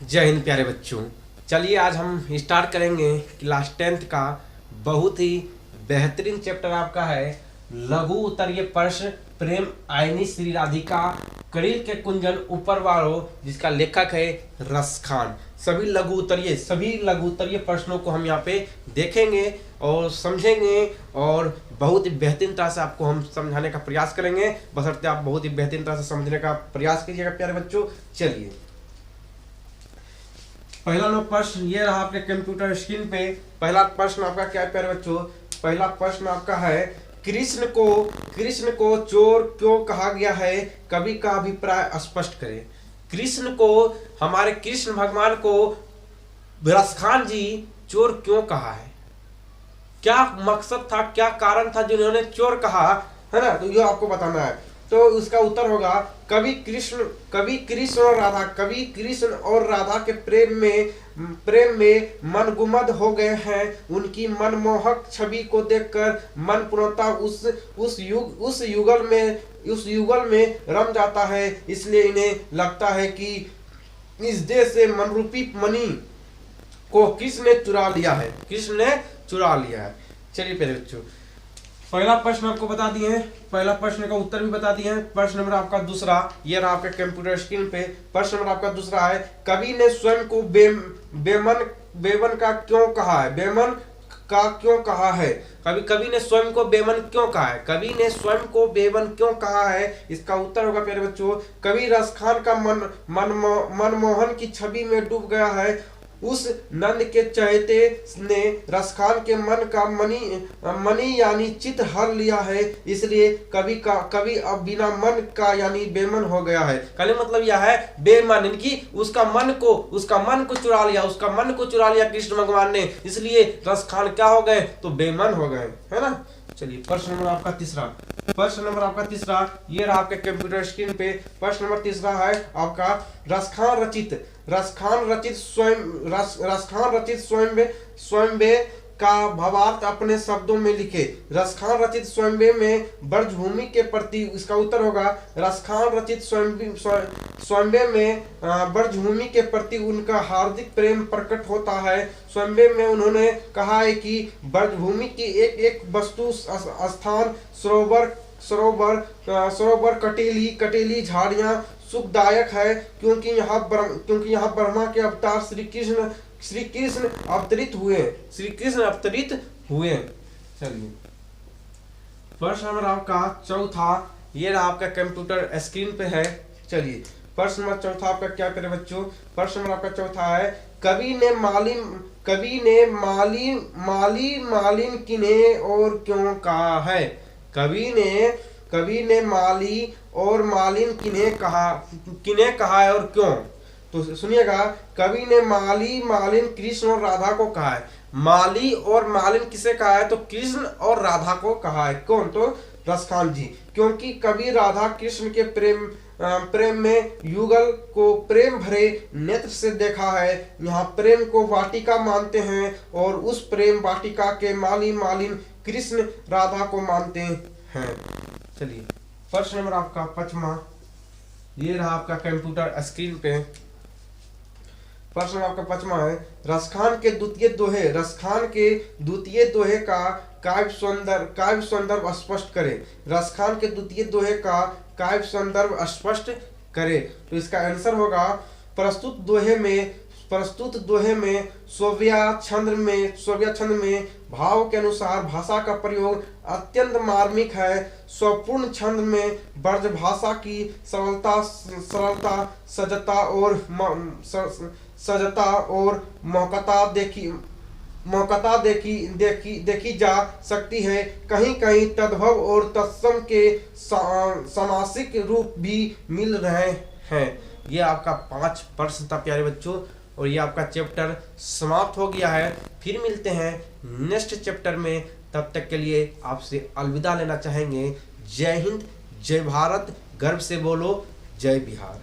जय हिंद प्यारे बच्चों। चलिए आज हम स्टार्ट करेंगे क्लास 10th का बहुत ही बेहतरीन चैप्टर आपका है लघु उत्तरीय प्रश्न प्रेम आयनी श्री राधिका करील के कुंजन ऊपर वालों, जिसका लेखक है रसखान। सभी लघु उत्तरीय प्रश्नों को हम यहाँ पे देखेंगे और समझेंगे और बहुत ही बेहतरीन तरह से आपको हम समझाने का प्रयास करेंगे, बशर्ते आप बहुत ही बेहतरीन तरह से समझने का प्रयास कीजिएगा प्यारे बच्चों। चलिए पहला नो प्रश्न ये रहा आपके कंप्यूटर स्क्रीन पे। पहला प्रश्न आपका क्या है प्यारे बच्चों? पहला प्रश्न आपका है कृष्ण को चोर क्यों कहा गया है, कवि का अभिप्राय स्पष्ट करें। कृष्ण को, हमारे कृष्ण भगवान को रसखान जी चोर क्यों कहा है, क्या मकसद था, क्या कारण था जिन्होंने चोर कहा है ना, तो ये आपको बताना है। तो उसका उत्तर होगा कवि कृष्ण और राधा के प्रेम में मनगुमद हो गए हैं। उनकी मनमोहक छवि को देखकर मन पूर्णतः उस युगल में रम जाता है। इसलिए इन्हें लगता है कि इस देश से मनरूपी मणि को कृष्ण ने चुरा लिया है। चलिए प्यारे बच्चों, पहला प्रश्न आपको बता दिए हैं, पहला प्रश्न का उत्तर भी बता दिए हैं। प्रश्न नंबर आपका दूसरा, ये रहा आपके कंप्यूटर स्क्रीन पे। प्रश्न नंबर आपका दूसरा है कवि ने स्वयं को बेमन का क्यों कहा है, बेमन का क्यों कहा है। कवि ने स्वयं को बेमन क्यों कहा है, कवि ने स्वयं को बेमन क्यों कहा है। इसका उत्तर होगा प्यारे बच्चों कवि रसखान का मनमोहन की छवि में डूब गया है। उस नंद के चहेते ने रसखान के मन का मणि यानी चित हर लिया है। इसलिए कवि अब बिना मन का यानी बेमन हो गया है। कहने मतलब यह है बेमन, इनकी उसका मन को चुरा लिया कृष्ण भगवान ने, इसलिए रसखान क्या हो गए, तो बेमन हो गए, है ना। चलिए प्रश्न नंबर आपका तीसरा, ये रहा आपके कंप्यूटर स्क्रीन पे। प्रश्न नंबर तीसरा है आपका रसखान रचित स्वयंवे का भावार्थ अपने शब्दों में लिखे। रसखान रचित स्वयंवे में ब्रजभूमि के प्रति, इसका उत्तर होगा रसखान रचित स्वयंवे में ब्रजभूमि के प्रति उनका हार्दिक प्रेम प्रकट होता है। स्वयंवे में उन्होंने कहा है कि ब्रजभूमि की एक वस्तु स्थान सरोवर कटेली झाड़ियां सुखदायक है, क्योंकि यहाँ ब्रह्मा के अवतार श्री कृष्ण अवतरित हुए। चलिए प्रश्न नंबर आपका चौथा, ये रहा आपका कंप्यूटर स्क्रीन पे है। चलिए प्रश्न नंबर चौथा आपका क्या करे बच्चों? प्रश्न नंबर आपका चौथा है कवि ने मालिन किन्हें और क्यों कहा है। कवि ने माली और मालिन किन्हें कहा है और क्यों, तो सुनिएगा। कवि ने मालिन कृष्ण और राधा को कहा है। माली और मालिन किसे कहा है, तो कृष्ण और राधा को कहा है। कौन, तो रसखान जी। क्योंकि कवि राधा कृष्ण के प्रेम में युगल को प्रेम भरे नेत्र से देखा है। यहाँ प्रेम को वाटिका मानते हैं और उस प्रेम वाटिका के मालिन कृष्ण राधा को मानते हैं। चलिए प्रश्न नंबर आपका पांचवा, ये रहा आपका कंप्यूटर स्क्रीन पे। प्रश्न आपका पांचवा है रसखान के द्वितीय दोहे का काव्य सौंदर्य स्पष्ट करें। रसखान के द्वितीय दोहे का काव्य सौंदर्य स्पष्ट करें, तो इसका आंसर होगा प्रस्तुत दोहे में सोव्या छंद में भाव के अनुसार भाषा का प्रयोग अत्यंत मार्मिक है। स्वपूर्ण छंद में ब्रज भाषा की सरलता सजता और मौकता देखी जा सकती है। कहीं तद्भव और तत्सम के समासिक रूप भी मिल रहे हैं। ये आपका 5 प्रश्न था प्यारे बच्चों, और ये आपका चैप्टर समाप्त हो गया है। फिर मिलते हैं नेक्स्ट चैप्टर में, तब तक के लिए आपसे अलविदा लेना चाहेंगे। जय हिंद, जय भारत, गर्व से बोलो जय बिहार।